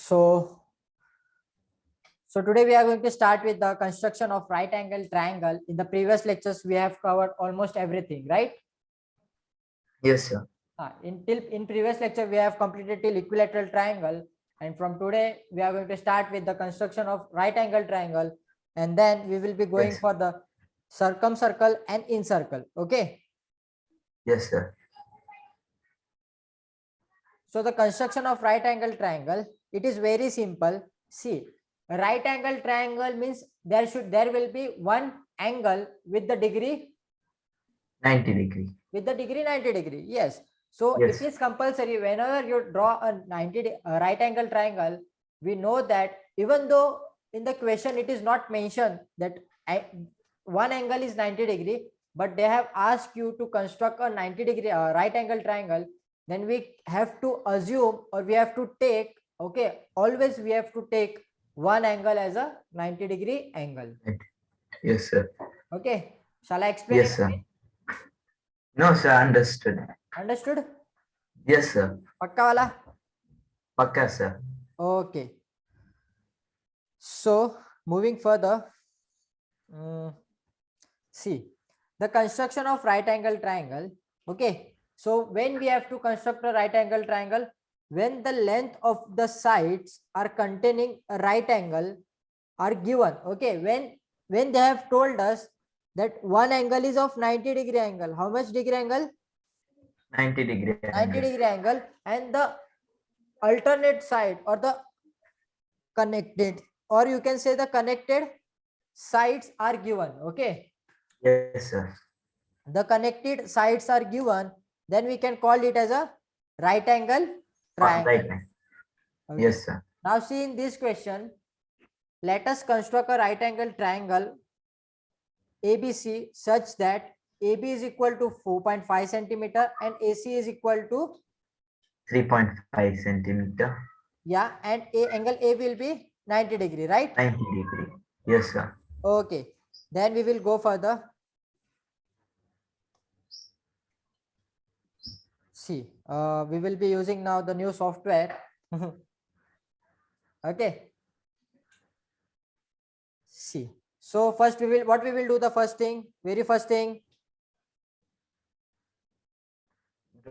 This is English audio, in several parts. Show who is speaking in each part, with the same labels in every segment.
Speaker 1: So today we are going to start with the construction of right angle triangle. In the previous lectures, we have covered almost everything, right?
Speaker 2: Yes, sir.
Speaker 1: In previous lecture, we have completed till equilateral triangle. And from today, we are going to start with the construction of right angle triangle. And then we will be going
Speaker 2: Yes.
Speaker 1: for the circumcircle and incircle. Okay.
Speaker 2: Yes, sir.
Speaker 1: So the construction of right angle triangle, it is very simple. See, a right angle triangle means there will be one angle with the degree
Speaker 2: 90 degree.
Speaker 1: with the degree 90 degree. Yes. So
Speaker 2: Yes.
Speaker 1: it is compulsory whenever you draw a right angle triangle, we know that even though in the question it is not mentioned that one angle is 90 degree, but they have asked you to construct a 90 degree right angle triangle, then we have to assume or we have to take, okay, always we have to take one angle as a 90 degree angle.
Speaker 2: Yes, sir.
Speaker 1: Okay. Shall I explain
Speaker 2: Yes,
Speaker 1: it?
Speaker 2: sir. No, sir. Understood.
Speaker 1: Understood?
Speaker 2: Yes, sir.
Speaker 1: Pakka wala?
Speaker 2: Pakka, sir.
Speaker 1: Okay. So moving further, see the construction of right angle triangle. Okay. So when we have to construct a right angle triangle, when the length of the sides are containing a right angle are given. Okay. When they have told us that one angle is of 90 degree angle. How much degree angle?
Speaker 2: 90 degree
Speaker 1: 90 degree angle, and the alternate side or the connected, or you can say the connected sides are given. Okay,
Speaker 2: Yes, sir.
Speaker 1: the connected sides are given, then we can call it as a right angle triangle.
Speaker 2: Right.
Speaker 1: Okay.
Speaker 2: Yes, sir.
Speaker 1: Now see in this question, let us construct a right angle triangle ABC such that AB is equal to 4.5 centimeter and AC is equal to
Speaker 2: 3.5 centimeter.
Speaker 1: yeah, and angle A will be 90 degree, right?
Speaker 2: 90 degree. Yes, sir.
Speaker 1: Okay, then we will go further. See, we will be using now the new software. Okay. See, so first what we will do the first thing, very first thing.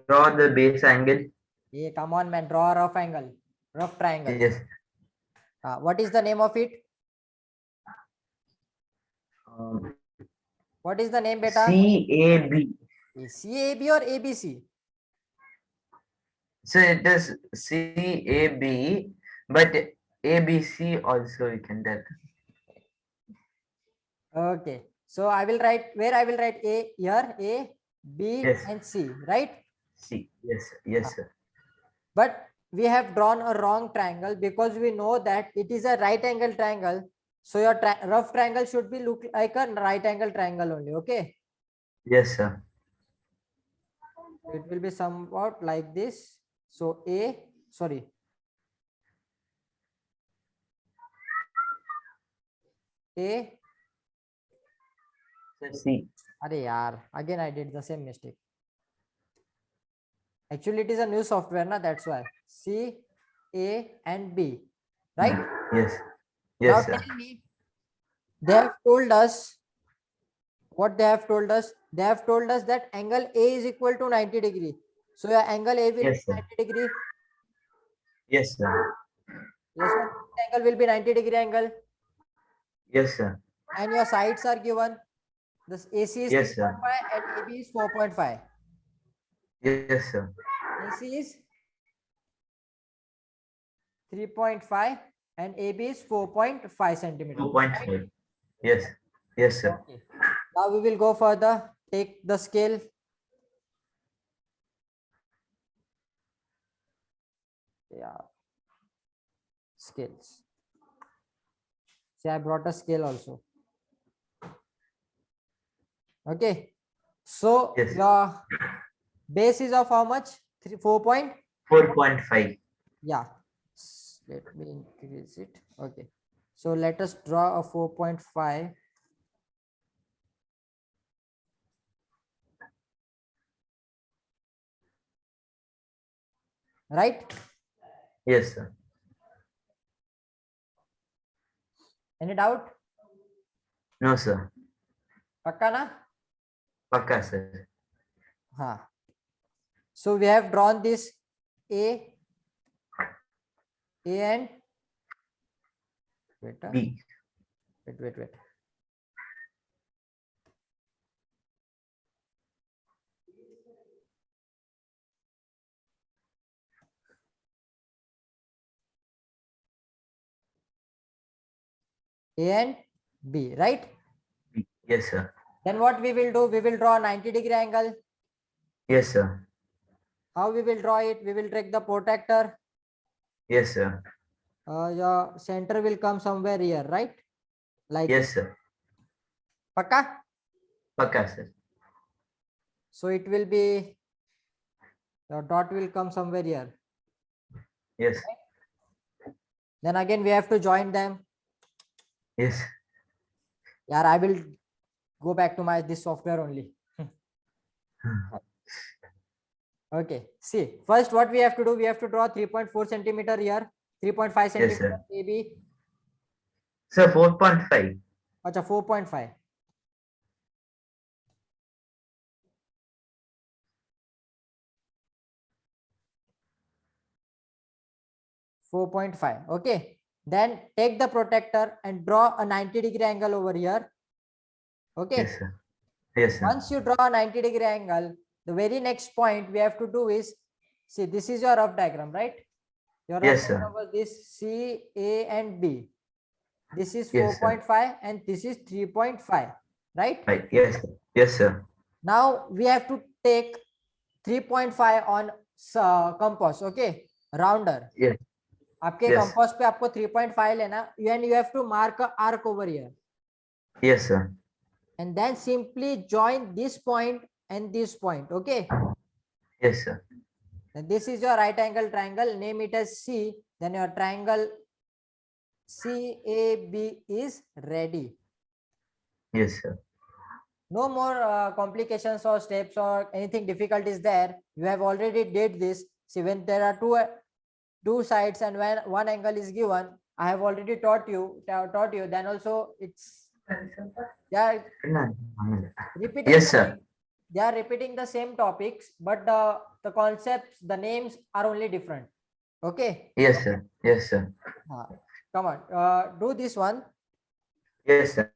Speaker 2: Draw the base angle.
Speaker 1: Yeah, come on, man, draw a rough angle, rough triangle.
Speaker 2: Yes.
Speaker 1: What is the name of it?
Speaker 2: Um,
Speaker 1: What is the name, beta?
Speaker 2: CAB.
Speaker 1: CAB or ABC?
Speaker 2: So it is CAB, but ABC also we can tell.
Speaker 1: Okay, so I will write where I will write A here, A, B,
Speaker 2: Yes.
Speaker 1: and C, right?
Speaker 2: C. Yes, yes, sir.
Speaker 1: But we have drawn a wrong triangle because we know that it is a right angle triangle. So your rough triangle should be look like a right angle triangle only. Okay.
Speaker 2: Yes, sir.
Speaker 1: It will be somewhat like this. So sorry. A.
Speaker 2: So C.
Speaker 1: Arey yaar, again I did the same mistake. Actually, it is a new software, na? That's why. C, A, and B. Right?
Speaker 2: Yes.
Speaker 1: Now
Speaker 2: Yes, sir.
Speaker 1: tell me, they have told us what they have told us. They have told us that angle A is equal to 90 degree. So your angle A will
Speaker 2: Yes,
Speaker 1: be
Speaker 2: sir.
Speaker 1: 90 degree.
Speaker 2: Yes, sir.
Speaker 1: Yes, sir. Angle will be 90 degree angle.
Speaker 2: Yes, sir.
Speaker 1: And your sides are given. This AC is
Speaker 2: Yes,
Speaker 1: 3.5
Speaker 2: sir.
Speaker 1: and AB is 4.5.
Speaker 2: Yes, sir.
Speaker 1: AC is 3.5 and AB is 4.5 centimeter.
Speaker 2: 2.5. Yes. Yes, sir.
Speaker 1: Okay. Now we will go further. Take the scale. Yeah. Scales. See, I brought a scale also. Okay. So
Speaker 2: Yes.
Speaker 1: your base is of how much? 4.
Speaker 2: 4.5.
Speaker 1: Yeah. Let me increase it. Okay. So let us draw a 4.5. Right?
Speaker 2: Yes, sir.
Speaker 1: Any doubt?
Speaker 2: No, sir.
Speaker 1: Pakka na?
Speaker 2: Pakka, sir.
Speaker 1: Huh. So we have drawn this A and wait,
Speaker 2: B.
Speaker 1: wait. A and B, right?
Speaker 2: B. Yes, sir.
Speaker 1: Then what we will do? We will draw a 90-degree angle.
Speaker 2: Yes, sir.
Speaker 1: How we will draw it? We will take the protractor.
Speaker 2: Yes, sir.
Speaker 1: Your center will come somewhere here, right? Like
Speaker 2: Yes, sir.
Speaker 1: Pakka?
Speaker 2: Pakka, sir.
Speaker 1: So it will be, your dot will come somewhere here.
Speaker 2: Yes.
Speaker 1: Then again, we have to join them.
Speaker 2: Yes.
Speaker 1: Yeah, I will go back to my this software only. Okay, see, first what we have to do, we have to draw 3.4 centimeter here, 3.5
Speaker 2: Yes,
Speaker 1: centimeter
Speaker 2: sir.
Speaker 1: AB.
Speaker 2: Sir, 4.5.
Speaker 1: Acha, 4.5. 4.5. Okay. Then take the protector and draw a 90-degree angle over here. Okay.
Speaker 2: Yes, sir. Yes, sir.
Speaker 1: Once you draw a 90-degree angle, the very next point we have to do is, see, this is your rough diagram, right? Your rough
Speaker 2: Yes,
Speaker 1: diagram
Speaker 2: sir.
Speaker 1: was this C, A, and B. This is
Speaker 2: Yes, sir.
Speaker 1: 4.5 and this is 3.5, right?
Speaker 2: Right. Yes, sir. Yes, sir.
Speaker 1: Now we have to take 3.5 on compass, okay? Rounder.
Speaker 2: Yes.
Speaker 1: आपके
Speaker 2: Yes.
Speaker 1: Compass पे आपको 3.5 लेना and you have to mark a arc over here.
Speaker 2: Yes, sir.
Speaker 1: And then simply join this point and this point, okay?
Speaker 2: Yes, sir.
Speaker 1: And this is your right angle triangle, name it as C, then your triangle CAB is ready.
Speaker 2: Yes, sir.
Speaker 1: No more complications or steps or anything difficult is there. You have already did this. See, when there are two sides and when one angle is given, I have already taught you, then also it's, yeah, repeating
Speaker 2: Yes, sir.
Speaker 1: they are repeating the same topics, but the concepts, the names are only different. Okay.
Speaker 2: Yes, sir. Yes, sir.
Speaker 1: Come on, do this one.
Speaker 2: Yes, sir.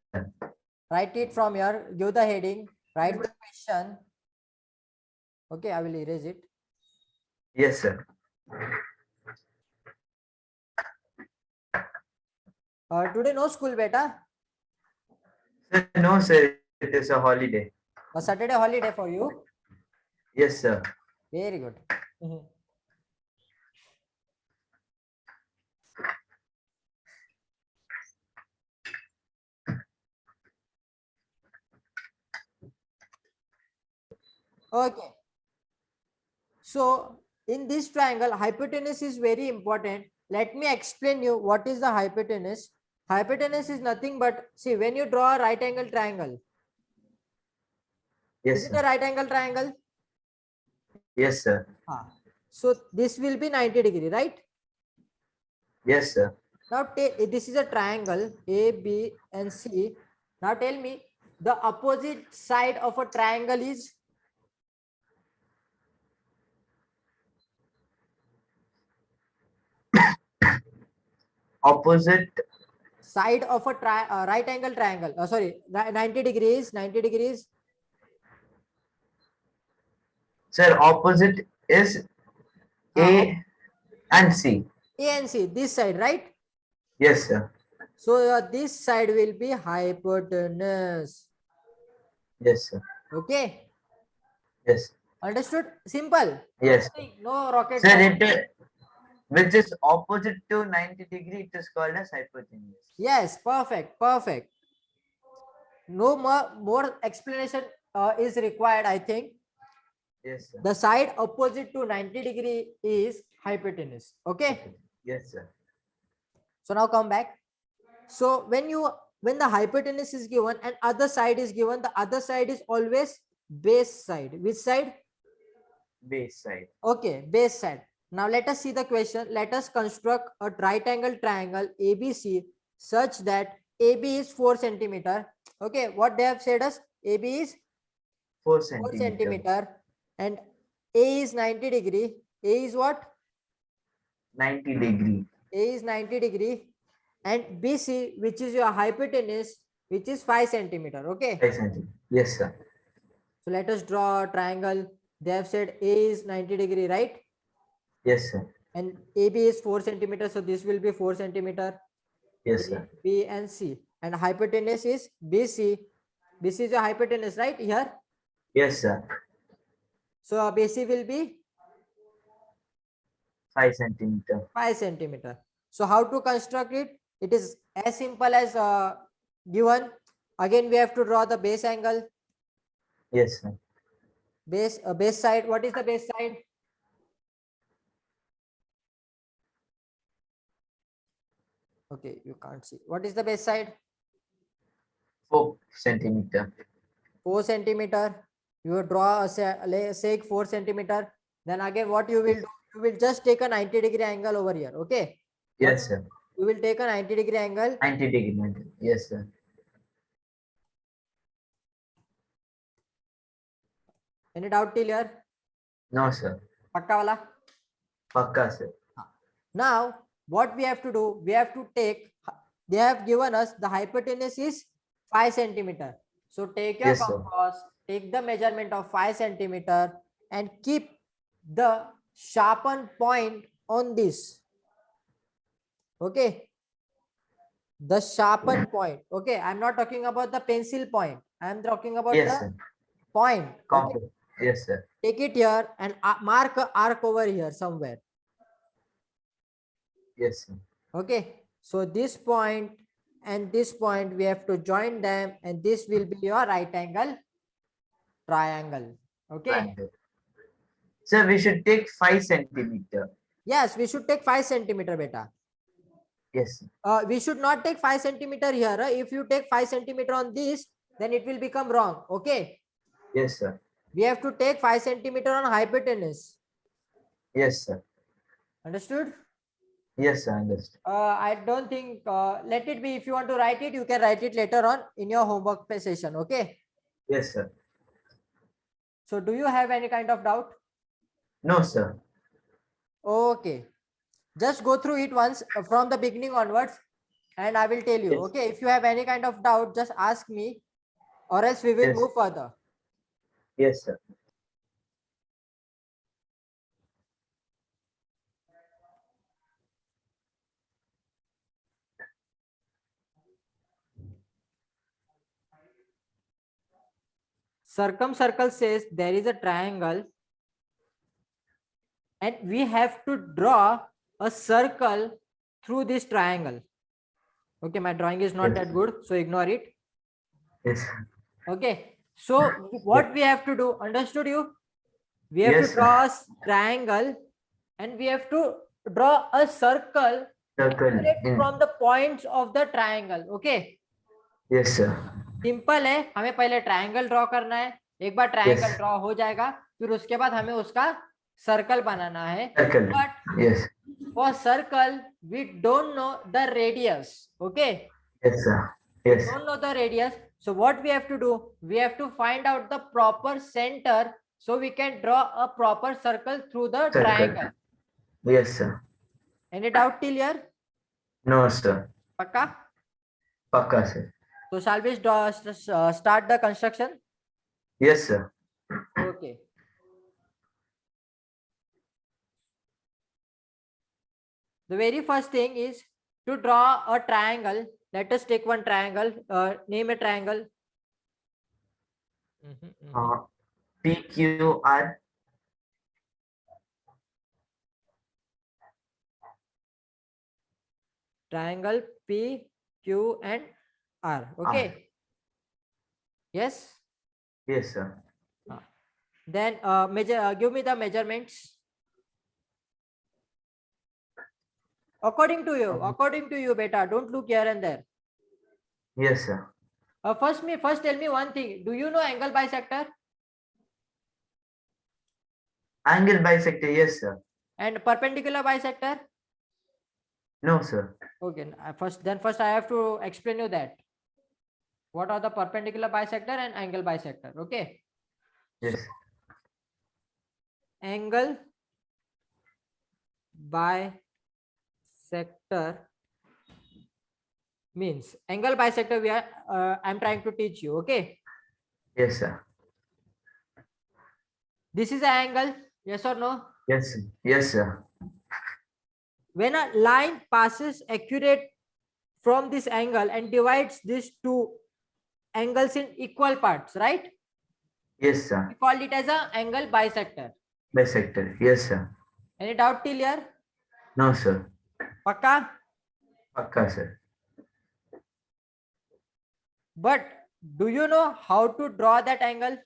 Speaker 1: Write it from here, give the heading, write the question. Okay, I will erase it.
Speaker 2: Yes, sir.
Speaker 1: Today no school, beta.
Speaker 2: Sir, no, sir. It is a holiday.
Speaker 1: A Saturday holiday for you.
Speaker 2: Yes, sir.
Speaker 1: Very good. Okay. So in this triangle, hypotenuse is very important. Let me explain you what is the hypotenuse. Hypotenuse is nothing but, see, when you draw a right angle triangle,
Speaker 2: Yes,
Speaker 1: is it a
Speaker 2: sir.
Speaker 1: right angle triangle?
Speaker 2: Yes, sir.
Speaker 1: So this will be 90 degree, right?
Speaker 2: Yes, sir.
Speaker 1: Now this is a triangle A, B, and C. Now tell me the opposite side of a triangle is
Speaker 2: Opposite.
Speaker 1: side of a right angle triangle. Sorry, 90 degrees, 90 degrees.
Speaker 2: Sir, opposite is A and C.
Speaker 1: A and C, this side, right?
Speaker 2: Yes, sir.
Speaker 1: So this side will be hypotenuse.
Speaker 2: Yes, sir.
Speaker 1: Okay.
Speaker 2: Yes.
Speaker 1: Understood? Simple.
Speaker 2: Yes.
Speaker 1: No rocket
Speaker 2: Sir,
Speaker 1: science.
Speaker 2: which is opposite to 90 degree, it is called as hypotenuse.
Speaker 1: Yes, perfect, perfect. No more explanation is required, I think.
Speaker 2: Yes, sir.
Speaker 1: The side opposite to 90 degree is hypotenuse. Okay.
Speaker 2: Yes, sir.
Speaker 1: So now come back. So when the hypotenuse is given and other side is given, the other side is always base side. Which side?
Speaker 2: Base side.
Speaker 1: Okay, base side. Now let us see the question. Let us construct a right angle triangle ABC such that AB is 4 centimeter. Okay, what they have said us, AB is
Speaker 2: 4
Speaker 1: 4
Speaker 2: centimeter.
Speaker 1: centimeter and A is 90 degree. A is what?
Speaker 2: 90 degree.
Speaker 1: A is 90 degree and BC, which is your hypotenuse, which is 5 centimeter. Okay.
Speaker 2: 5 centimeter. Yes, sir.
Speaker 1: So let us draw a triangle. They have said A is 90 degree, right?
Speaker 2: Yes, sir.
Speaker 1: And AB is 4 centimeter. So this will be 4 centimeter.
Speaker 2: Yes, sir.
Speaker 1: B and C. And hypotenuse is BC. BC is your hypotenuse, right? Here.
Speaker 2: Yes, sir.
Speaker 1: So BC will be
Speaker 2: 5 centimeter.
Speaker 1: 5 centimeter. So how to construct it? It is as simple as given. Again, we have to draw the base angle.
Speaker 2: Yes, sir.
Speaker 1: Base side. What is the base side? Okay, you can't see. What is the base side?
Speaker 2: 4 centimeter.
Speaker 1: 4 centimeter. You draw a seg 4 centimeter. Then again, what you will do? You will just take a 90 degree angle over here. Okay.
Speaker 2: Yes, sir.
Speaker 1: You will take a 90 degree angle.
Speaker 2: 90 degree. 90. Yes, sir.
Speaker 1: Any doubt till here?
Speaker 2: No, sir.
Speaker 1: Pakka wala?
Speaker 2: Pakka, sir.
Speaker 1: Now, what we have to do? We have to take. They have given us the hypotenuse is 5 centimeter. So take your
Speaker 2: Yes, sir.
Speaker 1: compass, take the measurement of 5 centimeter, and keep the sharpened point on this. Okay. The sharpened point. Okay. I'm not talking about the pencil point. I'm talking about
Speaker 2: Yes,
Speaker 1: the
Speaker 2: sir.
Speaker 1: point. Okay.
Speaker 2: Compass. Yes, sir.
Speaker 1: Take it here and mark a arc over here somewhere.
Speaker 2: Yes, sir.
Speaker 1: Okay. So this point and this point, we have to join them, and this will be your right angle triangle. Okay.
Speaker 2: Triangle. Sir, we should take 5 centimeter.
Speaker 1: Yes, we should take 5 centimeter, beta.
Speaker 2: Yes, sir.
Speaker 1: We should not take 5 centimeter here. If you take 5 centimeter on this, then it will become wrong. Okay.
Speaker 2: Yes, sir.
Speaker 1: We have to take 5 centimeter on hypotenuse.
Speaker 2: Yes, sir.
Speaker 1: Understood?
Speaker 2: Yes, sir. Understood.
Speaker 1: I don't think, let it be. If you want to write it, you can write it later on in your homework session. Okay.
Speaker 2: Yes, sir.
Speaker 1: So do you have any kind of doubt?
Speaker 2: No, sir.
Speaker 1: Okay. Just go through it once from the beginning onwards, and I will tell you.
Speaker 2: Yes.
Speaker 1: Okay. If you have any kind of doubt, just ask me, or else we will
Speaker 2: Yes.
Speaker 1: move further.
Speaker 2: Yes, sir.
Speaker 1: Circumcircle says there is a triangle and we have to draw a circle through this triangle. Okay, my drawing is not
Speaker 2: Yes.
Speaker 1: that good, so ignore it.
Speaker 2: Yes, sir.
Speaker 1: Okay, so what we have to do, understood you? We have
Speaker 2: Yes,
Speaker 1: to draw a triangle and we have to draw a circle
Speaker 2: Circle. in-
Speaker 1: from the points of the triangle. Okay,
Speaker 2: Yes, sir.
Speaker 1: Simple है, हमें पहले triangle draw करना है. एक बार triangle
Speaker 2: Yes.
Speaker 1: Draw हो जाएगा, फिर उसके बाद हमें उसका सर्कल बनाना है.
Speaker 2: Circle.
Speaker 1: But
Speaker 2: Yes.
Speaker 1: for circle, we don't know the radius. Okay,
Speaker 2: Yes, sir. Yes.
Speaker 1: don't know the radius. So what we have to do? We have to find out the proper center so we can draw a proper circle through the
Speaker 2: Circle.
Speaker 1: triangle.
Speaker 2: Yes, sir.
Speaker 1: Any doubt till here?
Speaker 2: No, sir.
Speaker 1: Pakka?
Speaker 2: Pakka, sir.
Speaker 1: So shall we start the construction?
Speaker 2: Yes, sir.
Speaker 1: Okay. The very first thing is to draw a triangle. Let us take one triangle. Name a triangle.
Speaker 2: PQR.
Speaker 1: Triangle P, Q, and R. Okay. Yes.
Speaker 2: Yes, sir.
Speaker 1: Then give me the measurements. According to you, beta. Don't look here and there.
Speaker 2: Yes, sir.
Speaker 1: First tell me one thing. Do you know angle bisector
Speaker 2: Angle bisector. Yes, sir.
Speaker 1: and perpendicular bisector?
Speaker 2: No, sir.
Speaker 1: Okay, first I have to explain you that what are the perpendicular bisector and angle bisector. Okay, so
Speaker 2: Yes.
Speaker 1: angle bisector means angle bisector. I'm trying to teach you. Okay,
Speaker 2: Yes, sir.
Speaker 1: this is an angle. Yes or no?
Speaker 2: Yes, sir. Yes, sir.
Speaker 1: When a line passes accurate from this angle and divides these two angles in equal parts, right?
Speaker 2: Yes,
Speaker 1: We
Speaker 2: sir.
Speaker 1: call it as a angle bisector.
Speaker 2: Bisector. Yes, sir.
Speaker 1: Any doubt till here?
Speaker 2: No, sir.
Speaker 1: Pakka?
Speaker 2: Pakka, sir.
Speaker 1: But do you know how to draw that angle?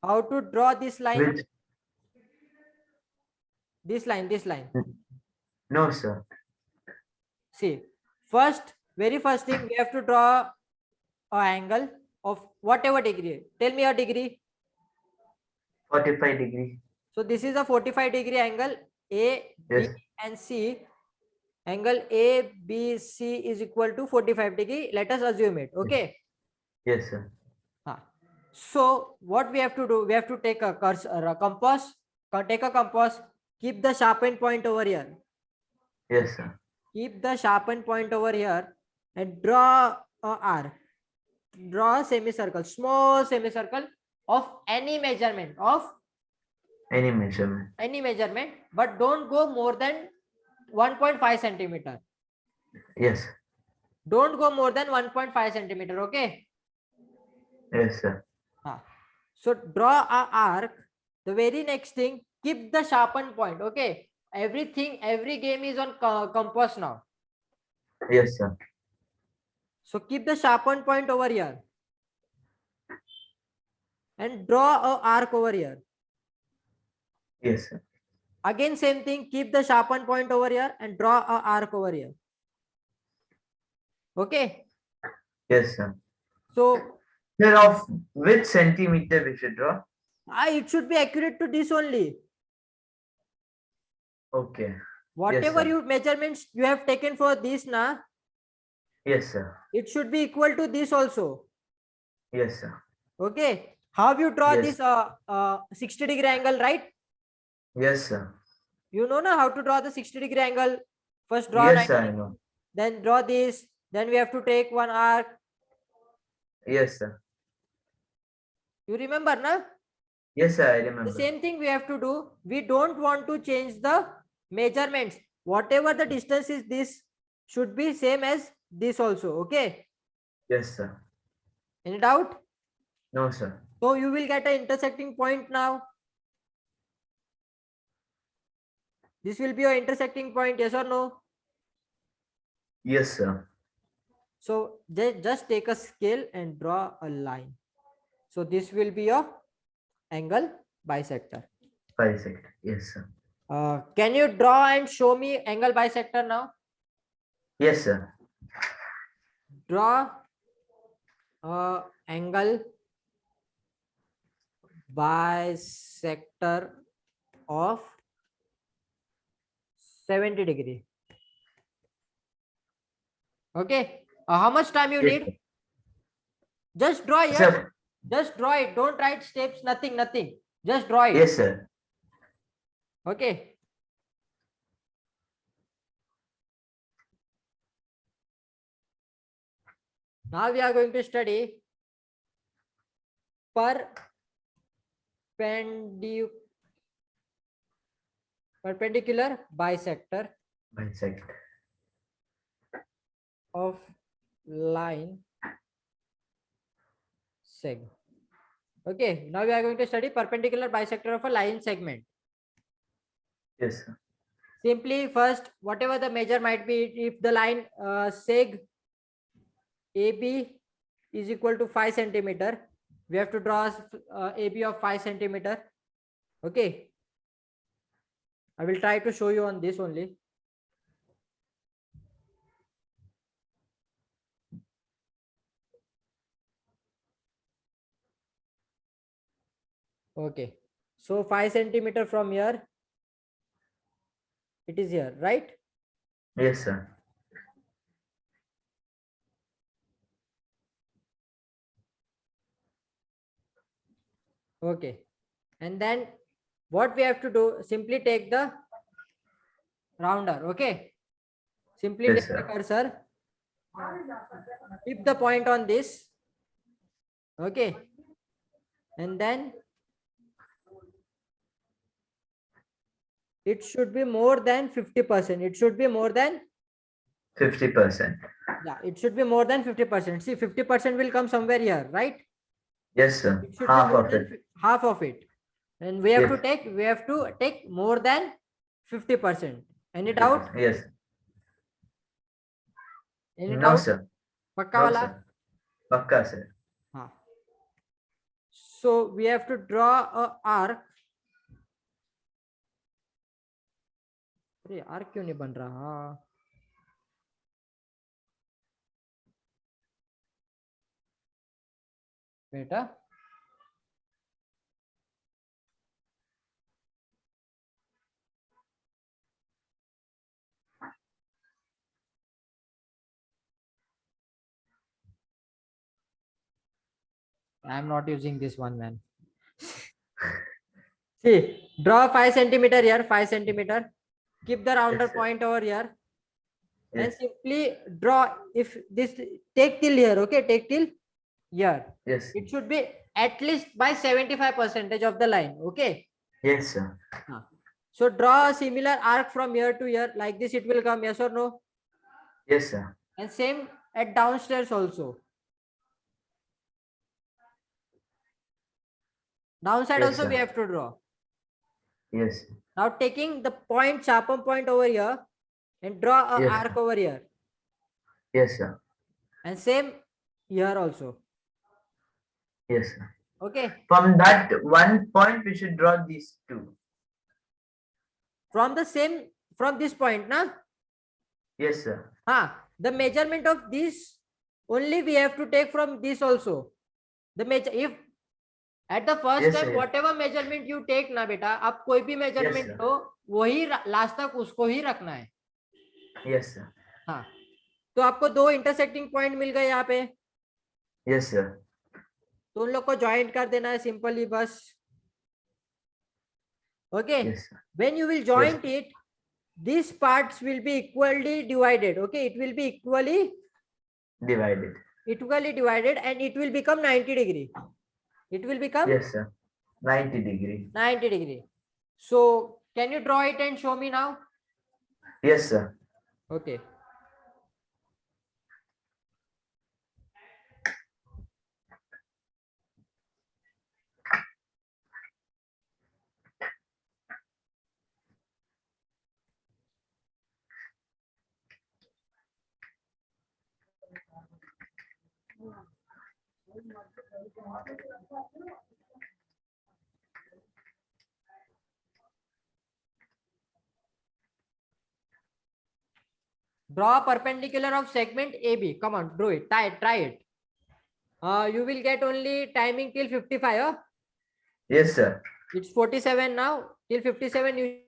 Speaker 1: How to draw this line?
Speaker 2: Which?
Speaker 1: This line.
Speaker 2: No, sir.
Speaker 1: See, very first thing, we have to draw an angle of whatever degree. Tell me a degree.
Speaker 2: 45 degree.
Speaker 1: So this is a 45-degree angle. A, B,
Speaker 2: Yes.
Speaker 1: and C. Angle A, B, C is equal to 45 degree. Let us assume it. Okay.
Speaker 2: Yes, sir.
Speaker 1: So what we have to do? We have to take a cursor, a compass. Take a compass. Keep the sharpened point over here.
Speaker 2: Yes, sir.
Speaker 1: Keep the sharpened point over here and draw a arc. Draw a semicircle, small semicircle of any measurement,
Speaker 2: Any measurement.
Speaker 1: but don't go more than 1.5 centimeter.
Speaker 2: Yes.
Speaker 1: Don't go more than 1.5 centimeter. Okay.
Speaker 2: Yes, sir.
Speaker 1: So draw a arc. The very next thing, keep the sharpened point. Okay. Every game is on compass now.
Speaker 2: Yes, sir.
Speaker 1: So keep the sharpened point over here and draw a arc over here.
Speaker 2: Yes, sir.
Speaker 1: Again, same thing, keep the sharpened point over here and draw a arc over here. Okay.
Speaker 2: Yes, sir.
Speaker 1: So
Speaker 2: Sir, of which centimeter we should draw?
Speaker 1: it should be accurate to this only.
Speaker 2: Okay.
Speaker 1: Whatever
Speaker 2: sir.
Speaker 1: you measurements you have taken for this now,
Speaker 2: Yes, sir.
Speaker 1: it should be equal to this also.
Speaker 2: Yes, sir.
Speaker 1: Okay. How you draw
Speaker 2: Yes.
Speaker 1: this 60-degree angle, right?
Speaker 2: Yes, sir.
Speaker 1: You know now how to draw the 60-degree angle. First draw
Speaker 2: Yes,
Speaker 1: 90,
Speaker 2: sir, I know.
Speaker 1: then draw this, then we have to take one arc.
Speaker 2: Yes, sir.
Speaker 1: You remember, na?
Speaker 2: Yes, sir, I
Speaker 1: The
Speaker 2: remember.
Speaker 1: same thing we have to do. We don't want to change the measurements. Whatever the distance is, this should be same as this also. Okay.
Speaker 2: Yes, sir.
Speaker 1: Any doubt?
Speaker 2: No, sir.
Speaker 1: So you will get an intersecting point now. This will be your intersecting point, yes or no?
Speaker 2: Yes, sir.
Speaker 1: So just take a scale and draw a line. So this will be your angle bisector.
Speaker 2: Bisector. Yes, sir.
Speaker 1: Can you draw and show me angle bisector now?
Speaker 2: Yes, sir.
Speaker 1: Draw angle bisector of 70 degree. Okay. How much time you
Speaker 2: Yes,
Speaker 1: need?
Speaker 2: sir.
Speaker 1: Just draw it.
Speaker 2: Sir.
Speaker 1: Just draw it. Don't write steps. Nothing. Just draw it.
Speaker 2: Yes, sir.
Speaker 1: Okay. Now we are going to study perpendicular bisector
Speaker 2: Bisector.
Speaker 1: of line seg. Okay, now we are going to study perpendicular bisector of a line segment.
Speaker 2: Yes, sir.
Speaker 1: Simply first, whatever the measure might be, if the line seg AB is equal to 5 centimeter, we have to draw AB of 5 centimeter. Okay. I will try to show you on this only. Okay. So 5 centimeter from here. it is here, right?
Speaker 2: Yes, sir.
Speaker 1: Okay. And then what we have to do, simply take the rounder. Okay. Simply
Speaker 2: Yes,
Speaker 1: take the
Speaker 2: sir.
Speaker 1: cursor, keep the point on this. Okay. And then it should be more than 50%. It should be more than,
Speaker 2: 50%.
Speaker 1: yeah, it should be more than 50%. See, 50% will come somewhere here, right?
Speaker 2: Yes, sir.
Speaker 1: It should be
Speaker 2: Half
Speaker 1: more
Speaker 2: of
Speaker 1: than
Speaker 2: it.
Speaker 1: half of it. And we have to
Speaker 2: Yes.
Speaker 1: take more than 50%. Any doubt?
Speaker 2: 50%. Yes.
Speaker 1: Any
Speaker 2: No,
Speaker 1: doubt?
Speaker 2: sir.
Speaker 1: Pakka
Speaker 2: No,
Speaker 1: wala?
Speaker 2: sir. Pakka, sir.
Speaker 1: हाँ. So we have to draw a arc. अरे arc क्यों नहीं बन रहा? बेटा I am not using this one, man. See, draw 5 centimeter here, 5 centimeter. Keep the rounder
Speaker 2: Yes, sir.
Speaker 1: point over here and
Speaker 2: Yes.
Speaker 1: simply draw. If this, take till here, okay? Take till here.
Speaker 2: Yes.
Speaker 1: It should be at least by 75% of the line, okay?
Speaker 2: Yes, sir.
Speaker 1: So draw a similar arc from here to here, like this. It will come, yes or no?
Speaker 2: Yes, sir.
Speaker 1: And same at downstairs also. Downside
Speaker 2: Yes,
Speaker 1: also we
Speaker 2: sir.
Speaker 1: have to draw.
Speaker 2: Yes.
Speaker 1: Now taking the point, sharpen point over here and draw a
Speaker 2: Yes,
Speaker 1: arc over here.
Speaker 2: Yes, sir.
Speaker 1: And same here also.
Speaker 2: Yes, sir.
Speaker 1: Okay.
Speaker 2: From that one point, we should draw these two.
Speaker 1: From the same, from this point, na?
Speaker 2: Yes, sir.
Speaker 1: The measurement of this only we have to take from this also. The measure, if at the first
Speaker 2: Yes,
Speaker 1: time
Speaker 2: sir.
Speaker 1: whatever measurement you take ना बेटा, आप कोई भी measurement
Speaker 2: sir.
Speaker 1: लो, वही last तक उसको ही रखना है.
Speaker 2: Yes, sir.
Speaker 1: हाँ, तो आपको दो intersecting point मिल गए यहाँ पे.
Speaker 2: Yes, sir.
Speaker 1: तो उन लोग को ज्वाइंट कर देना है सिंपली बस. Okay.
Speaker 2: Yes, sir.
Speaker 1: When you will joint it, these parts will be equally divided. Okay, it will be equally
Speaker 2: Divided.
Speaker 1: and it will become 90 degree. It will become
Speaker 2: Yes, sir. 90 degree.
Speaker 1: 90 degree. So can you draw it and show me now?
Speaker 2: Yes, sir.
Speaker 1: Okay. Draw perpendicular of segment AB. Come on, do it. Try it. You will get only timing till 55. Huh?
Speaker 2: Yes, sir.
Speaker 1: It's 47 now. Till 57 you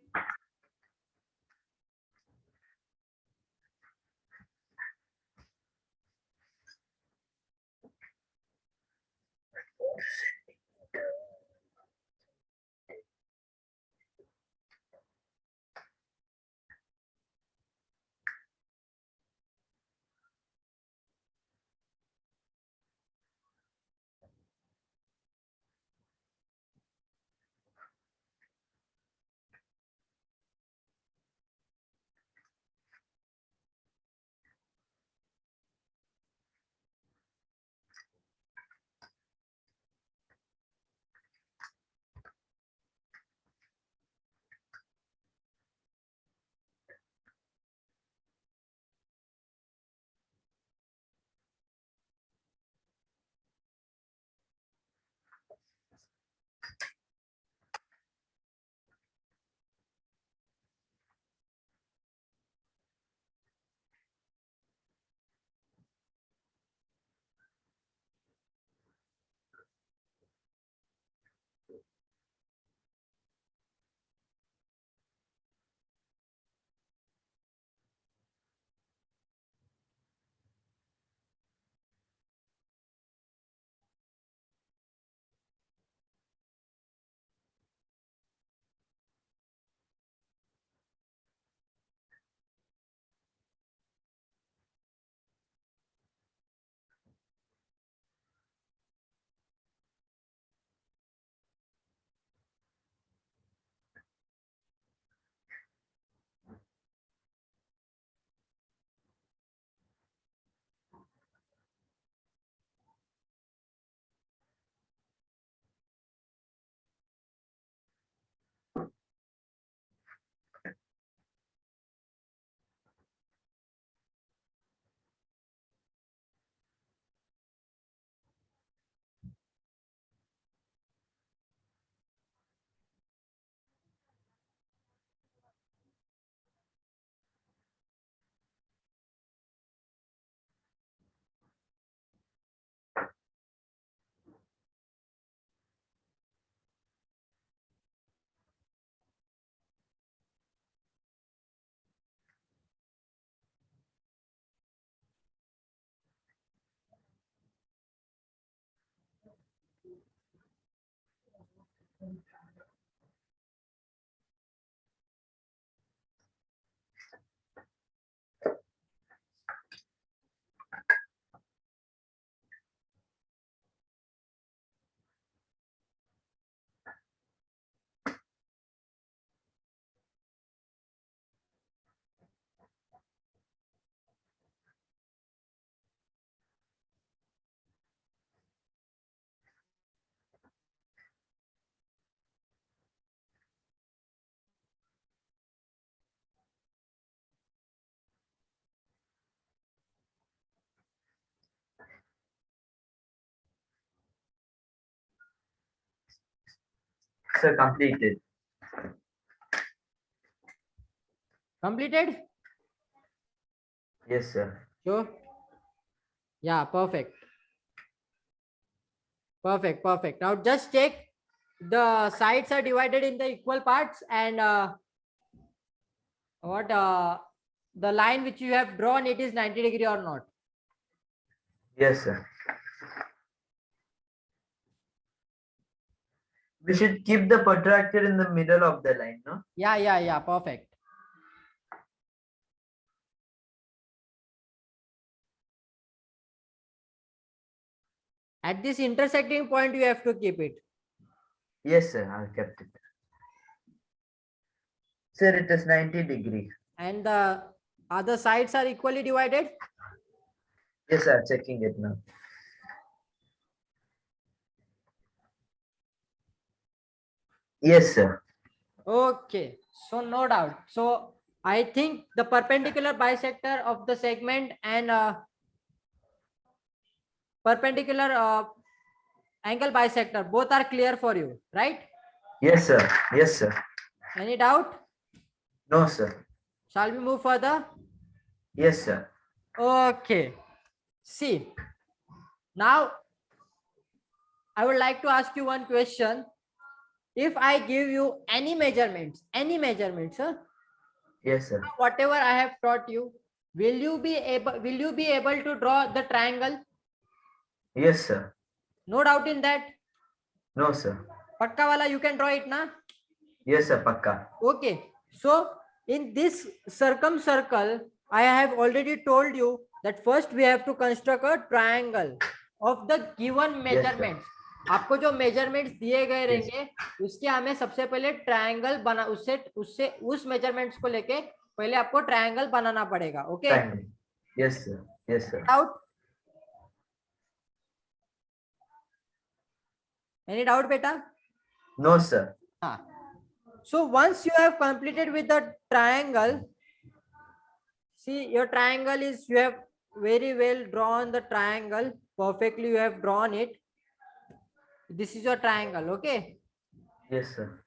Speaker 2: Sir, completed.
Speaker 1: Completed?
Speaker 2: Yes, sir.
Speaker 1: Sure. Yeah, perfect. Perfect, perfect. Now just check the sides are divided in the equal parts, and what the line which you have drawn, it is 90 degree or not.
Speaker 2: Yes, sir. We should keep the protractor in the middle of the line, no?
Speaker 1: Yeah, perfect. At this intersecting point, you have to keep it.
Speaker 2: Yes, sir. I kept it. Sir, it is 90 degree.
Speaker 1: And the other sides are equally divided.
Speaker 2: Yes, sir. Checking it now. Yes, sir.
Speaker 1: Okay, so no doubt. So I think the perpendicular bisector of the segment and perpendicular angle bisector both are clear for you, right?
Speaker 2: Yes, sir. Yes, sir.
Speaker 1: Any doubt?
Speaker 2: No, sir.
Speaker 1: Shall we move further?
Speaker 2: Yes, sir.
Speaker 1: Okay. See, now I would like to ask you one question. If I give you any measurements, huh,
Speaker 2: Yes, sir.
Speaker 1: whatever I have taught you, will you be able to draw the triangle?
Speaker 2: Yes, sir.
Speaker 1: No doubt in that.
Speaker 2: No, sir.
Speaker 1: Pakka wala, you can draw it, na?
Speaker 2: Yes, sir. Pakka.
Speaker 1: Okay. So in this circle, I have already told you that first we have to construct a triangle of the given measurements. आपको जो measurements दिए गए रहेंगे उसके हमें सबसे पहले triangle बना उससे उससे उस मेजरमेंट्स को लेके पहले आपको ट्रायंगल बनाना पड़ेगा. Okay.
Speaker 2: Yes, sir. Yes, sir.
Speaker 1: Doubt? Any doubt, beta?
Speaker 2: No, sir.
Speaker 1: So once you have completed with the triangle, see your triangle is, you have very well drawn the triangle, perfectly you have drawn it. This is your triangle. Okay.
Speaker 2: Yes, sir.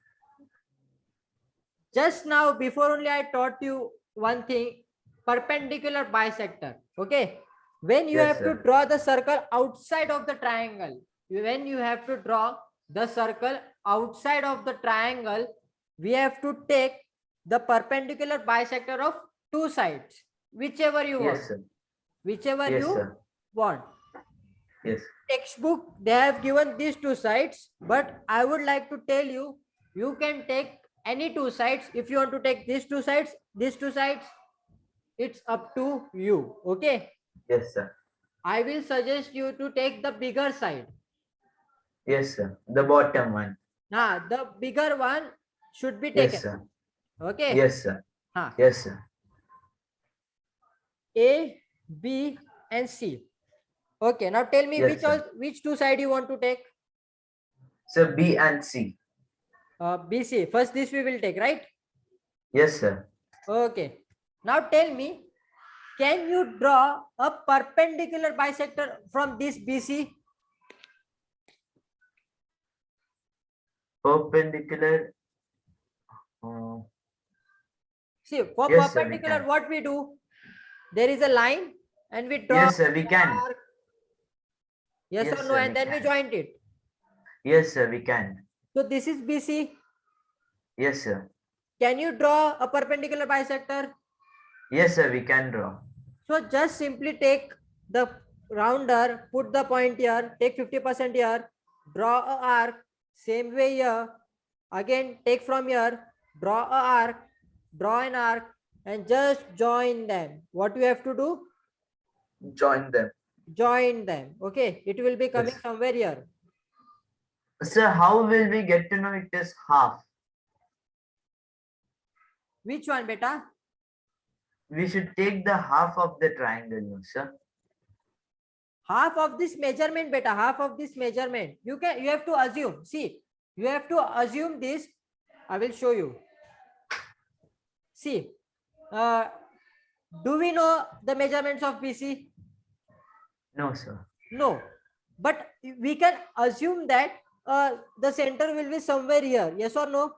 Speaker 1: Just now before only I taught you one thing, perpendicular bisector. Okay. When you
Speaker 2: Yes,
Speaker 1: have to
Speaker 2: sir.
Speaker 1: draw the circle outside of the triangle, when you have to draw the circle outside of the triangle, we have to take the perpendicular bisector of two sides, whichever you want.
Speaker 2: Yes, sir.
Speaker 1: Whichever
Speaker 2: Yes,
Speaker 1: you
Speaker 2: sir.
Speaker 1: want.
Speaker 2: Yes.
Speaker 1: Textbook, they have given these two sides, but I would like to tell you, you can take any two sides. If you want to take these two sides, it's up to you. Okay.
Speaker 2: Yes, sir.
Speaker 1: I will suggest you to take the bigger side.
Speaker 2: Yes, sir. The bottom one.
Speaker 1: The bigger one should be taken.
Speaker 2: Yes, sir.
Speaker 1: Okay.
Speaker 2: Yes, sir.
Speaker 1: Haan.
Speaker 2: Yes, sir.
Speaker 1: A, B, and C. Okay. Now tell me,
Speaker 2: Yes,
Speaker 1: which two side you want to take?
Speaker 2: Sir, B and C.
Speaker 1: B, C. First, this we will take, right?
Speaker 2: Yes, sir.
Speaker 1: Okay. Now tell me, can you draw a perpendicular bisector from this BC?
Speaker 2: Perpendicular.
Speaker 1: See, for
Speaker 2: Yes, sir, we
Speaker 1: perpendicular,
Speaker 2: can.
Speaker 1: what we do? There is a line and we draw.
Speaker 2: Yes, sir, we can.
Speaker 1: arc. Yes,
Speaker 2: Yes,
Speaker 1: or no,
Speaker 2: sir,
Speaker 1: and
Speaker 2: we
Speaker 1: then we
Speaker 2: can.
Speaker 1: joint it.
Speaker 2: Yes, sir, we can.
Speaker 1: So this is BC.
Speaker 2: Yes, sir.
Speaker 1: Can you draw a perpendicular bisector?
Speaker 2: Yes, sir, we can draw.
Speaker 1: So just simply take the rounder, put the point here, take 50% here, draw a arc, same way here, Again, take from here, draw an arc, and just join them. What you have to do?
Speaker 2: Join them.
Speaker 1: Join them. Okay, it will be coming
Speaker 2: Yes.
Speaker 1: somewhere here.
Speaker 2: Sir, how will we get to know it is half?
Speaker 1: Which one, beta?
Speaker 2: We should take the half of the triangle, no, sir.
Speaker 1: Half of this measurement, beta. Half of this measurement. You have to assume. See, you have to assume this. I will show you. See, do we know the measurements of BC?
Speaker 2: No, sir.
Speaker 1: No, but we can assume that the center will be somewhere here. Yes or no?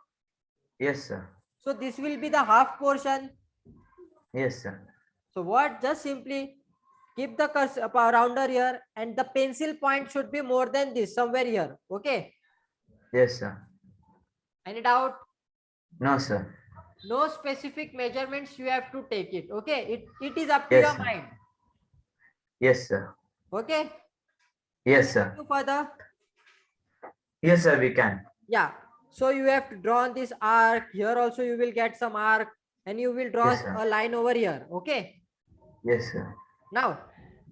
Speaker 2: Yes, sir.
Speaker 1: So this will be the half portion.
Speaker 2: Yes, sir.
Speaker 1: So what? Just simply keep the rounder here, and the pencil point should be more than this, somewhere here. Okay.
Speaker 2: Yes, sir.
Speaker 1: Any doubt?
Speaker 2: No, sir.
Speaker 1: No specific measurements, you have to take it. Okay. It is up to
Speaker 2: Yes,
Speaker 1: your
Speaker 2: sir.
Speaker 1: mind.
Speaker 2: Yes, sir.
Speaker 1: Okay.
Speaker 2: Yes, sir.
Speaker 1: Go further.
Speaker 2: Yes, sir, we can.
Speaker 1: Yeah. So you have to draw on this arc. Here also you will get some arc, and you will draw
Speaker 2: Yes, sir.
Speaker 1: a line over here. Okay.
Speaker 2: Yes, sir.
Speaker 1: Now,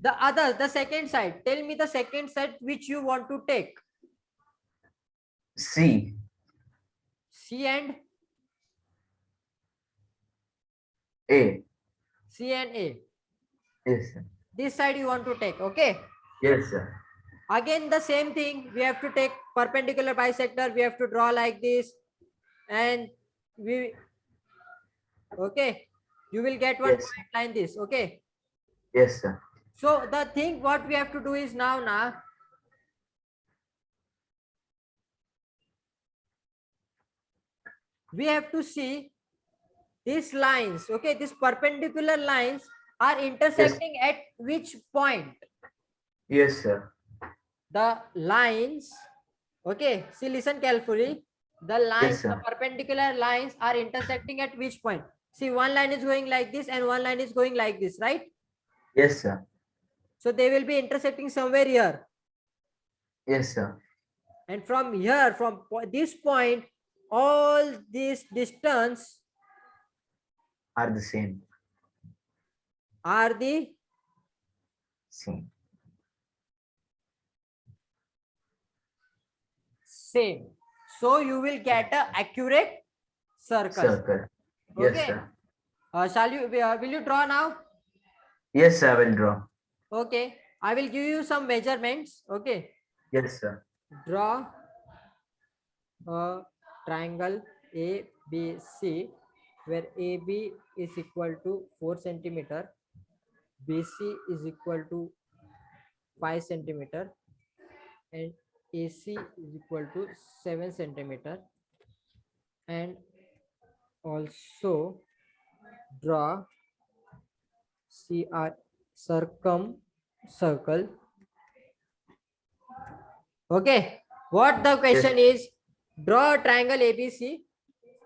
Speaker 1: the second side. Tell me the second side which you want to take.
Speaker 2: C.
Speaker 1: C and
Speaker 2: A.
Speaker 1: C and A.
Speaker 2: Yes, sir.
Speaker 1: This side you want to take. Okay.
Speaker 2: Yes, sir.
Speaker 1: Again, the same thing. We have to take perpendicular bisector. We have to draw like this, and okay. You will get one
Speaker 2: Yes.
Speaker 1: point line this. Okay.
Speaker 2: Yes, sir.
Speaker 1: So the thing what we have to do is now we have to see these lines. Okay, these perpendicular lines are intersecting at which point?
Speaker 2: Yes, sir.
Speaker 1: The lines, okay, see, listen carefully. The lines,
Speaker 2: sir.
Speaker 1: the perpendicular lines are intersecting at which point? See, one line is going like this and one line is going like this, right?
Speaker 2: Yes, sir.
Speaker 1: So they will be intersecting somewhere here.
Speaker 2: Yes, sir.
Speaker 1: And from here, from this point, all this distance
Speaker 2: Are the same.
Speaker 1: are the
Speaker 2: Same.
Speaker 1: same. So you will get a accurate circle.
Speaker 2: Circle. Yes,
Speaker 1: Okay.
Speaker 2: sir.
Speaker 1: Will you draw now?
Speaker 2: Yes, sir, I will draw.
Speaker 1: Okay. I will give you some measurements. Okay.
Speaker 2: Yes, sir.
Speaker 1: Draw a triangle ABC where AB is equal to 4 centimeter, BC is equal to 5 centimeter, and AC is equal to 7 centimeter, and also draw circle. Okay, what the question is, draw a triangle ABC.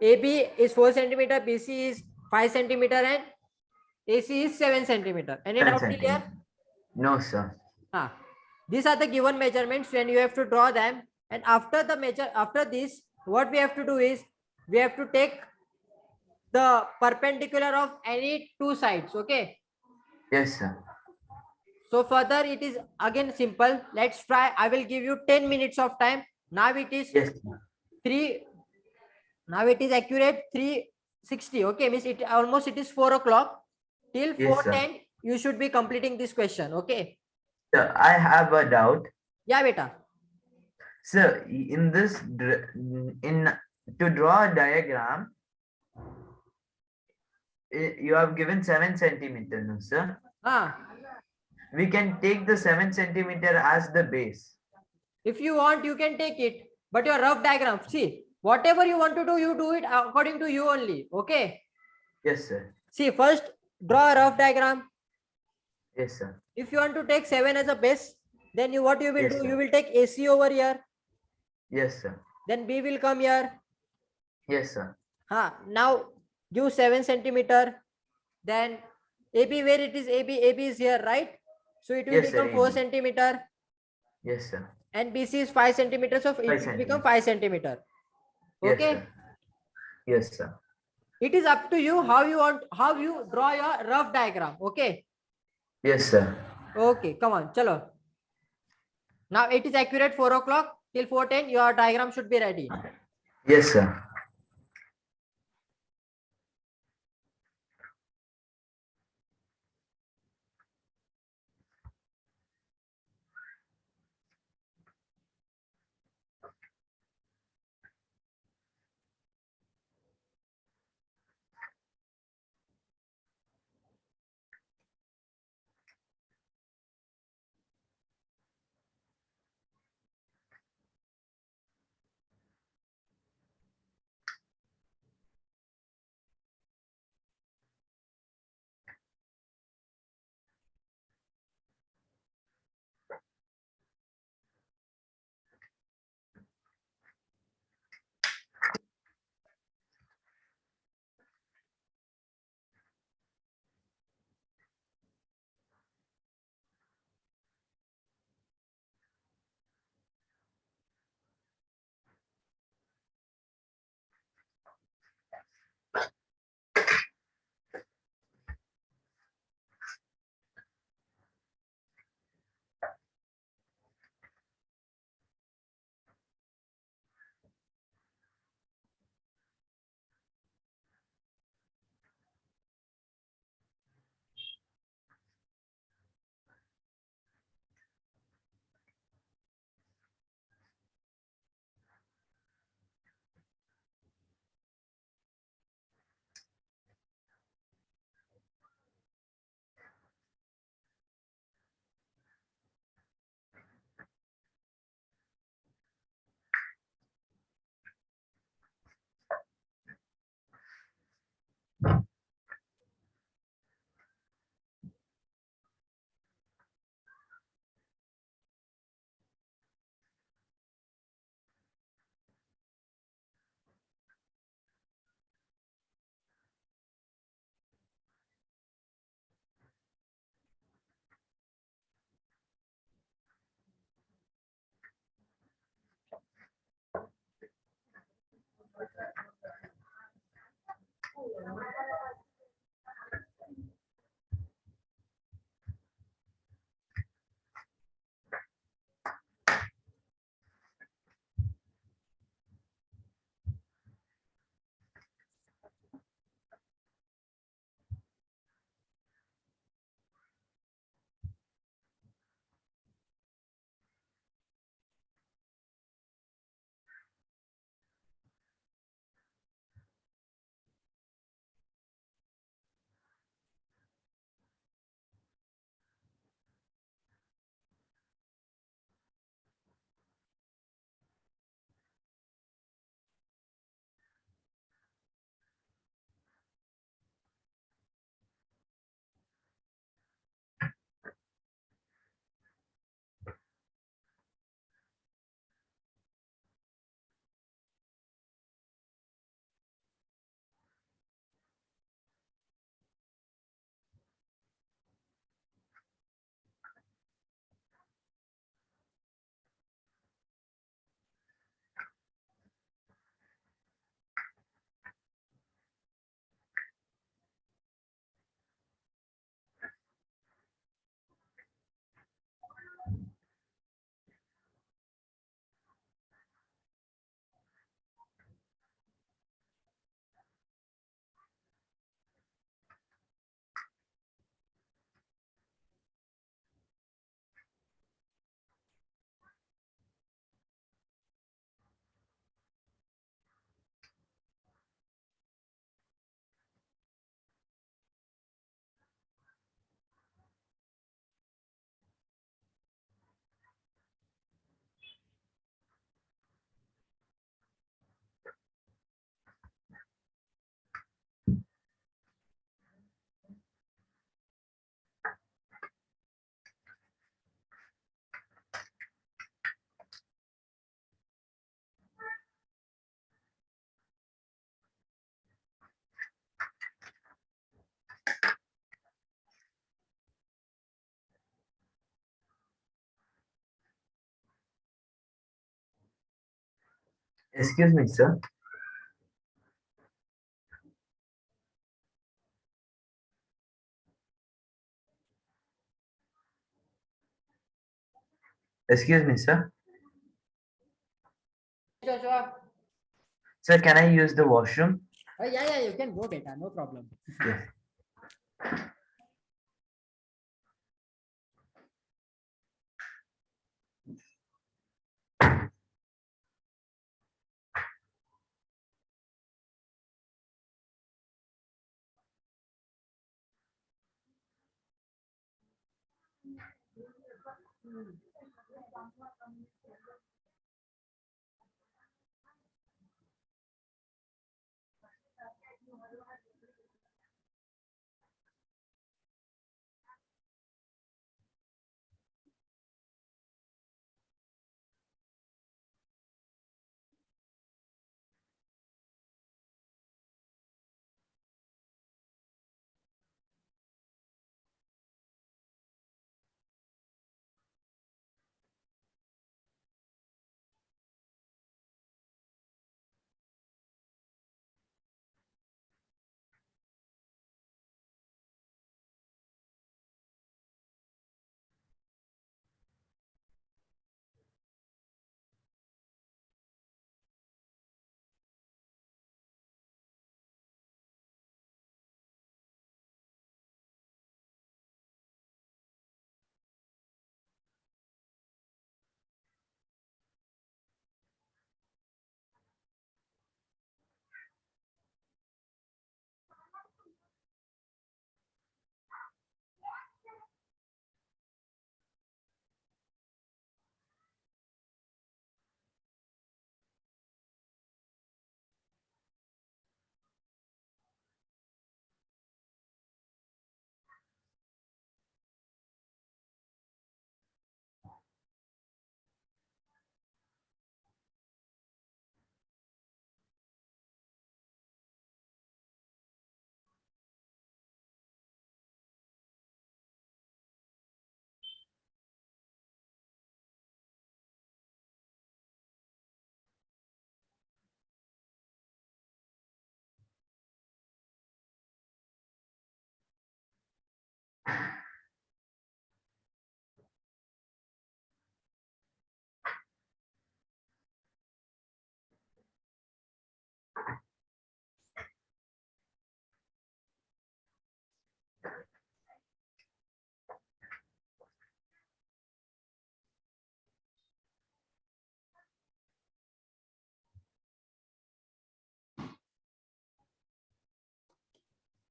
Speaker 1: AB is 4 centimeter, BC is 5 centimeter, and AC is 7 centimeter. Any
Speaker 2: 10
Speaker 1: doubt clear?
Speaker 2: centimeter. No, sir.
Speaker 1: These are the given measurements when you have to draw them. And after this, what we have to do is we have to take the perpendicular of any two sides. Okay.
Speaker 2: Yes, sir.
Speaker 1: So further it is again simple. Let's try. I will give you 10 minutes of time. Now it is
Speaker 2: Yes, sir.
Speaker 1: now it is accurate 3:60. Okay, means it is 4 o'clock. Till
Speaker 2: Yes,
Speaker 1: 4:10 you should be completing this question. Okay.
Speaker 2: Sir, I have a doubt.
Speaker 1: Yeah, beta.
Speaker 2: Sir, in this, to draw a diagram, you have given 7 centimeter, no, sir? We can take the 7 centimeter as the base.
Speaker 1: If you want, you can take it. But your rough diagram, see, whatever you want to do, you do it according to you only. Okay.
Speaker 2: Yes, sir.
Speaker 1: See, first draw a rough diagram.
Speaker 2: Yes, sir.
Speaker 1: If you want to take 7 as a base, then what you will
Speaker 2: Yes,
Speaker 1: do?
Speaker 2: sir.
Speaker 1: You will take AC over here.
Speaker 2: Yes, sir.
Speaker 1: Then B will come here.
Speaker 2: Yes, sir.
Speaker 1: Now give 7 centimeter. Then AB, where it is AB? AB is here, right? So it will
Speaker 2: Yes,
Speaker 1: become
Speaker 2: sir,
Speaker 1: 4
Speaker 2: AB.
Speaker 1: centimeter.
Speaker 2: Yes, sir.
Speaker 1: And BC is 5 centimeters, so it will become 5 centimeter.
Speaker 2: Yes,
Speaker 1: Okay.
Speaker 2: sir. Yes, sir.
Speaker 1: It is up to you how you draw your rough diagram. Okay.
Speaker 2: Yes, sir.
Speaker 1: Okay, come on, chalo. Now it is accurate 4 o'clock till 4:10. Your diagram should be ready.
Speaker 2: Yes, sir. Excuse me, sir. Excuse me, sir.
Speaker 1: Joshua.
Speaker 2: Sir, can I use the washroom?
Speaker 1: Yeah, you can go, beta. No problem.
Speaker 2: Yes.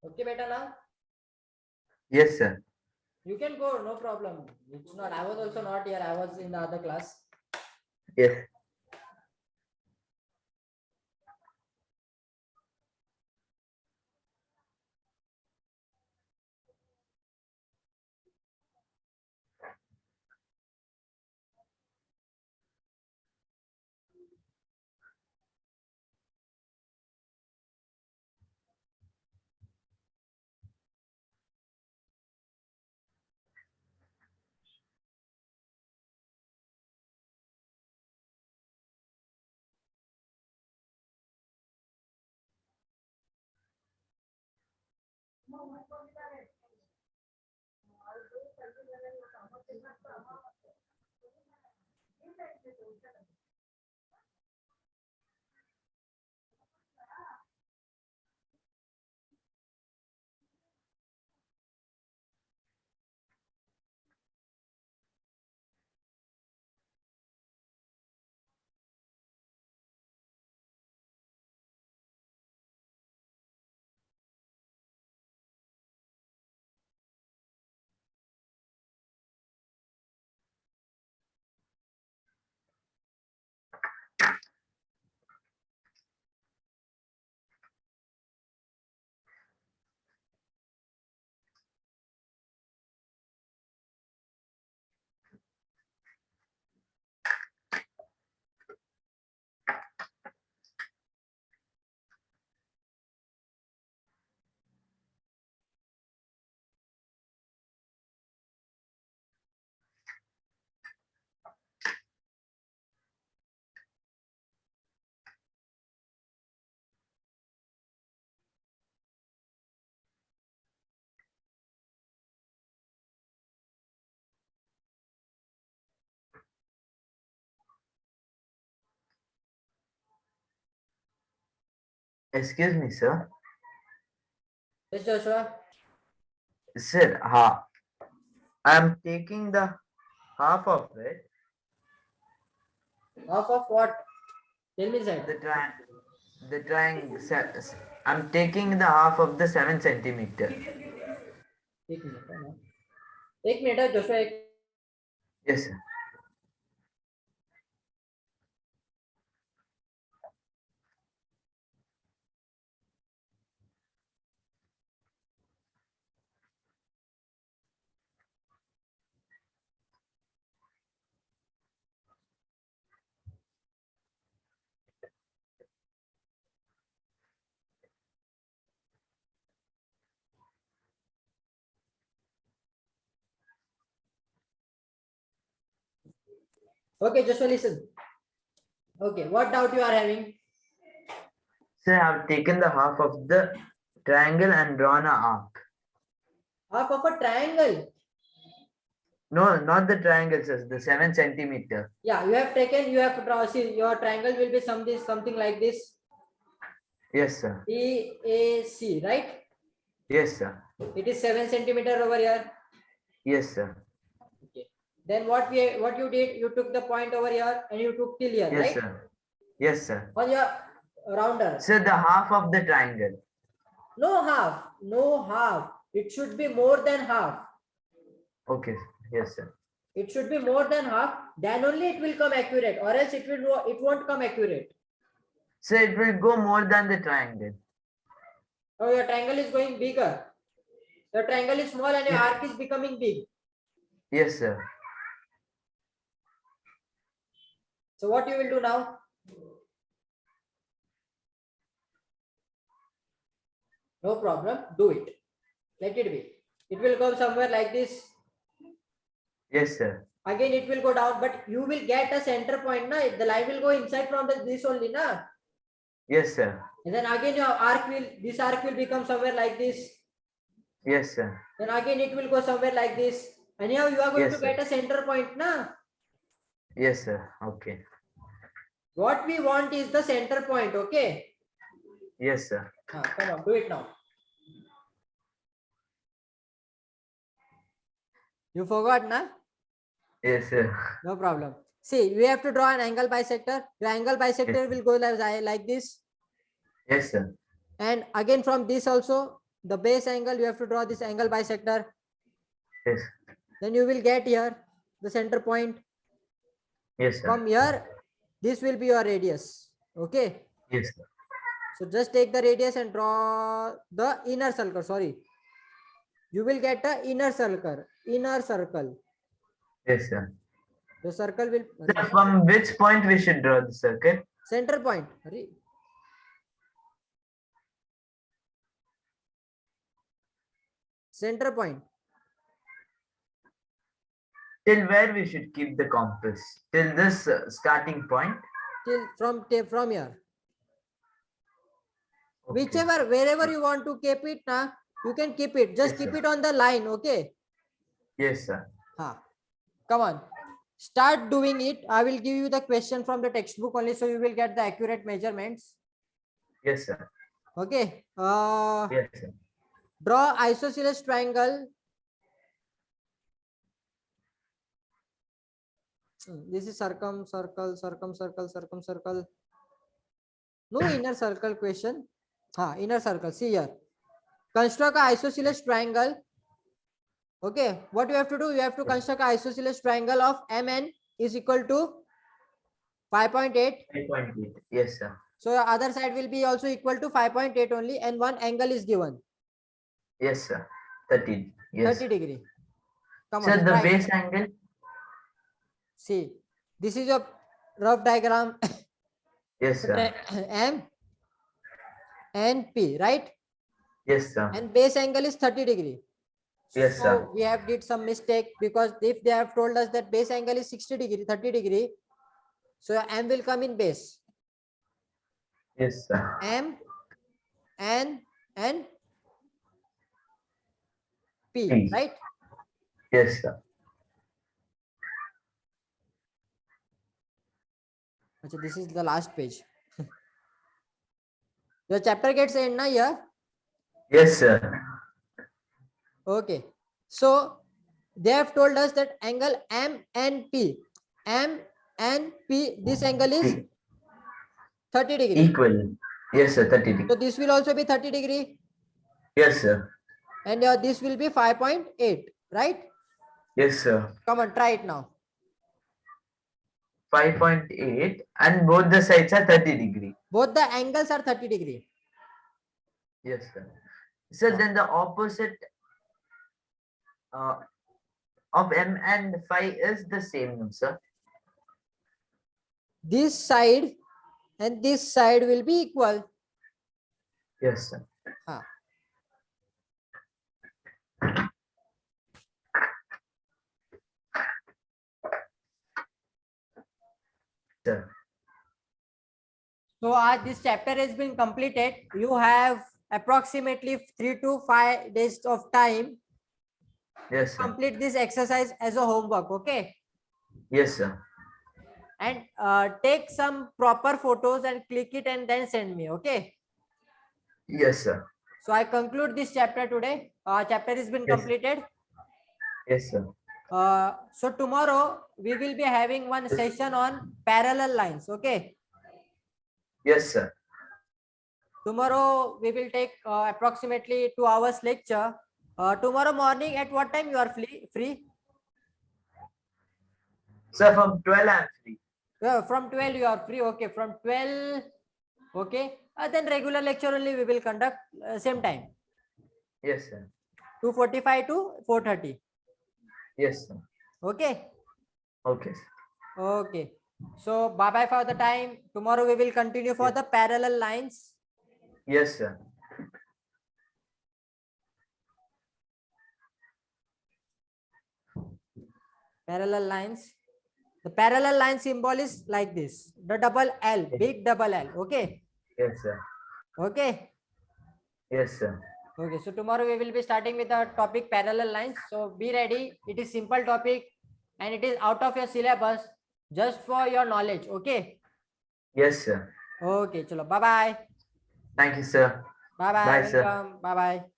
Speaker 1: Okay, beta now.
Speaker 2: Yes, sir.
Speaker 1: You can go, no problem. It's not. I was also not here. I was in the other class.
Speaker 2: Yes. Excuse me, sir.
Speaker 1: Yes, Joshua.
Speaker 2: Sir, I'm taking the half of it.
Speaker 1: Half of what? Tell me, sir.
Speaker 2: The triangle. I'm taking the half of the 7 centimeter.
Speaker 1: एक minute है ना. एक minute है Joshua.
Speaker 2: Yes, sir.
Speaker 1: Okay, Joshua, listen. Okay, what doubt you are having?
Speaker 2: Sir, I've taken the half of the triangle and drawn a arc.
Speaker 1: Half of a triangle.
Speaker 2: No, not the triangle, sir. The 7 centimeter.
Speaker 1: Yeah, you have taken. You have to draw. See, your triangle will be something like this.
Speaker 2: Yes, sir.
Speaker 1: EAC, right?
Speaker 2: Yes, sir.
Speaker 1: It is 7 centimeter over here.
Speaker 2: Yes, sir.
Speaker 1: Okay. Then what you did? You took the point over here and you took till here,
Speaker 2: Yes,
Speaker 1: right?
Speaker 2: sir. Yes, sir.
Speaker 1: On your rounder.
Speaker 2: Sir, the half of the triangle.
Speaker 1: No half. No half. It should be more than half.
Speaker 2: Okay. Yes, sir.
Speaker 1: It should be more than half. Then only it will come accurate, or else it won't come accurate.
Speaker 2: So it will go more than the triangle.
Speaker 1: Oh, your triangle is going bigger. Your triangle is small and your arc is becoming big.
Speaker 2: Yes, sir.
Speaker 1: So what you will do now? No problem. Do it. Let it be. It will go somewhere like this.
Speaker 2: Yes, sir.
Speaker 1: Again, it will go down, but you will get a center point. Na? The line will go inside from this only. Na?
Speaker 2: Yes, sir.
Speaker 1: And then again, this arc will become somewhere like this.
Speaker 2: Yes, sir.
Speaker 1: Then again, it will go somewhere like this. And now you are going
Speaker 2: Yes,
Speaker 1: to get a center point. Na?
Speaker 2: Yes, sir. Okay.
Speaker 1: What we want is the center point. Okay.
Speaker 2: Yes, sir.
Speaker 1: Come on, do it now. You forgot, na?
Speaker 2: Yes, sir.
Speaker 1: No problem. See, you have to draw an angle bisector. Your angle bisector
Speaker 2: Yes.
Speaker 1: will go like this.
Speaker 2: Yes, sir.
Speaker 1: And again from this also, the base angle, you have to draw this angle bisector.
Speaker 2: Yes.
Speaker 1: Then you will get here the center point.
Speaker 2: Yes, sir.
Speaker 1: From here, this will be your radius. Okay.
Speaker 2: Yes, sir.
Speaker 1: So just take the radius and draw the inner circle. Sorry. You will get the inner circle. Inner circle.
Speaker 2: Yes, sir.
Speaker 1: The circle will.
Speaker 2: Sir, from which point we should draw the circle?
Speaker 1: Center point. Center point.
Speaker 2: Till where we should keep the compass? Till this starting point?
Speaker 1: From here.
Speaker 2: Okay.
Speaker 1: Wherever you want to keep it, na, you can keep it. Just
Speaker 2: Yes,
Speaker 1: keep
Speaker 2: sir.
Speaker 1: it on the line, okay?
Speaker 2: Yes, sir.
Speaker 1: Come on. Start doing it. I will give you the question from the textbook only, so you will get the accurate measurements.
Speaker 2: Yes, sir.
Speaker 1: Okay.
Speaker 2: Yes, sir.
Speaker 1: Draw isosceles triangle. This is circle. No inner circle question. Inner circle. See here. Construct an isosceles triangle. Okay. What you have to do? You have to construct an isosceles triangle of MN is equal to 5.8.
Speaker 2: 5.8. Yes, sir.
Speaker 1: So the other side will be also equal to 5.8 only, and one angle is given.
Speaker 2: Yes, sir. 30. Yes.
Speaker 1: 30 degree. Come
Speaker 2: Sir,
Speaker 1: on.
Speaker 2: the
Speaker 1: try.
Speaker 2: base angle?
Speaker 1: See, this is a rough diagram.
Speaker 2: Yes, sir.
Speaker 1: M and P, right?
Speaker 2: Yes, sir.
Speaker 1: And base angle is 30 degree.
Speaker 2: Yes,
Speaker 1: so
Speaker 2: sir.
Speaker 1: we have did some mistake, because if they have told us that base angle is 60 degree, 30 degree, so M will come in base.
Speaker 2: Yes, sir.
Speaker 1: M and P,
Speaker 2: P.
Speaker 1: right?
Speaker 2: Yes, sir.
Speaker 1: This is the last page. Your chapter gets end na here.
Speaker 2: Yes, sir.
Speaker 1: Okay. So they have told us that angle MNP, MNP, this angle is 30 degree.
Speaker 2: Equal. Yes, sir. 30 degree.
Speaker 1: So this will also be 30 degree.
Speaker 2: Yes, sir.
Speaker 1: And this will be 5.8, right?
Speaker 2: Yes, sir.
Speaker 1: Come on, try it now.
Speaker 2: 5.8 and both the sides are 30 degree.
Speaker 1: Both the angles are 30 degree.
Speaker 2: Yes, sir. So then the opposite of M and phi is the same, no, sir?
Speaker 1: This side and this side will be equal.
Speaker 2: Yes, sir. Sir.
Speaker 1: So this chapter has been completed. You have approximately 3 to 5 days of time
Speaker 2: Yes,
Speaker 1: to
Speaker 2: sir.
Speaker 1: complete this exercise as a homework. Okay.
Speaker 2: Yes, sir.
Speaker 1: And take some proper photos and click it and then send me. Okay.
Speaker 2: Yes, sir.
Speaker 1: So I conclude this chapter today. Chapter has been
Speaker 2: Yes.
Speaker 1: completed.
Speaker 2: Yes, sir.
Speaker 1: So tomorrow we will be having one session on parallel lines. Okay.
Speaker 2: Yes, sir.
Speaker 1: Tomorrow we will take approximately 2 hours lecture. Tomorrow morning at what time you are free?
Speaker 2: Sir, from 12 I'm free.
Speaker 1: From 12 you are free. Okay. From 12. Okay. Then regular lecture only we will conduct same time.
Speaker 2: Yes, sir.
Speaker 1: 2:45 to 4:30.
Speaker 2: Yes, sir.
Speaker 1: Okay.
Speaker 2: Okay, sir.
Speaker 1: Okay. So bye bye for the time. Tomorrow we will continue for
Speaker 2: Yes.
Speaker 1: the parallel lines.
Speaker 2: Yes, sir.
Speaker 1: Parallel lines. The parallel line symbol is like this. The double L, big double L. Okay.
Speaker 2: Yes, sir.
Speaker 1: Okay.
Speaker 2: Yes, sir.
Speaker 1: Okay. So tomorrow we will be starting with the topic parallel lines. So be ready. It is simple topic and it is out of your syllabus just for your knowledge. Okay.
Speaker 2: Yes, sir.
Speaker 1: Okay. Chalo. Bye bye.
Speaker 2: Thank you, sir.
Speaker 1: Bye bye.
Speaker 2: Bye, sir.
Speaker 1: Welcome. Bye bye.